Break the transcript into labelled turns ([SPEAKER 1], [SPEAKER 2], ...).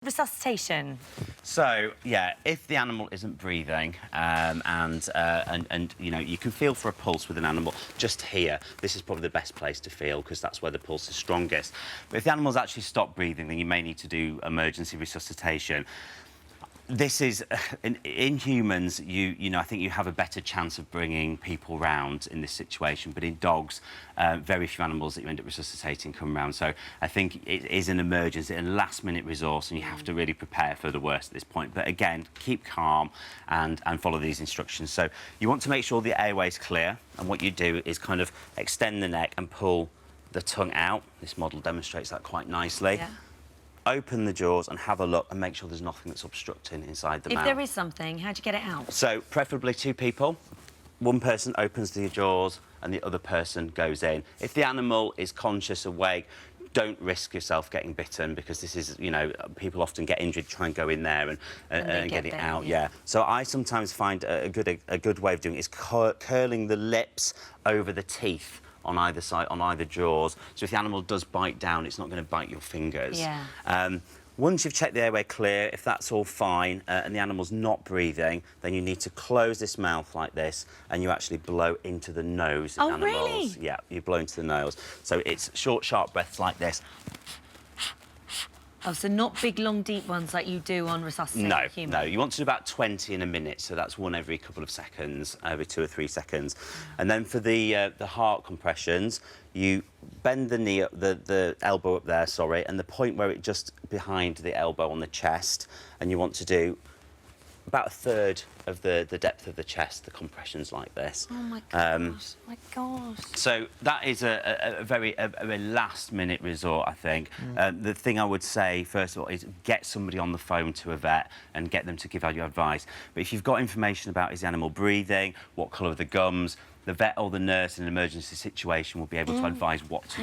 [SPEAKER 1] Resuscitation.
[SPEAKER 2] So yeah, if the animal isn't breathing, and you know, you can feel for a pulse with an animal just here. This is probably the best place to feel because that's where the pulse is strongest. But if the animal's actually stopped breathing, then you may need to do emergency resuscitation. This is in humans. You know, I think you have a better chance of bringing people round in this situation. But in dogs, very few animals that you end up resuscitating come round. So I think it is an emergency, a last-minute resource, and you have to really prepare for the worst at this point. But again, keep calm and follow these instructions. So you want to make sure the airway is clear, and what you do is kind of extend the neck and pull the tongue out. This model demonstrates that quite nicely.
[SPEAKER 1] Yeah.
[SPEAKER 2] Open the jaws and have a look and make sure there's nothing that's obstructing inside the mouth.
[SPEAKER 1] If there is something, how do you get it out?
[SPEAKER 2] So, preferably two people. One person opens the jaws and the other person goes in. If the animal is conscious, awake, don't risk yourself getting bitten because this is, you know, people often get injured, try and go in there and get it out. Yeah. So I sometimes find a good way of doing it is curling the lips over the teeth on either side, on either jaws. So if the animal does bite down, it's not going to bite your fingers.
[SPEAKER 1] Yeah.
[SPEAKER 2] Once you've checked the airway clear, if that's all fine and the animal's not breathing, then you need to close this mouth like this and you actually blow into the nose.
[SPEAKER 1] Oh,
[SPEAKER 2] animals.
[SPEAKER 1] really?
[SPEAKER 2] Yeah, you blow into the nose. So it's short, sharp breaths like this.
[SPEAKER 1] Oh, so not big, long, deep ones like you do on Resuscitation Human?
[SPEAKER 2] No. You want to do about 20 in a minute, so that's one every couple of seconds, every 2 or 3 seconds. And then for the heart compressions, you bend the knee up, the elbow up there, sorry, and the point where it just behind the elbow on the chest, and you want to do about a third of the depth of the chest, the compressions like this.
[SPEAKER 1] Oh my gosh, my gosh.
[SPEAKER 2] So that is a very last-minute resort, I think. The thing I would say, first of all, is get somebody on the phone to a vet and get them to give out your advice. But if you've got information about is the animal breathing, what colour are the gums, the vet or the nurse in an emergency situation will be able to advise what to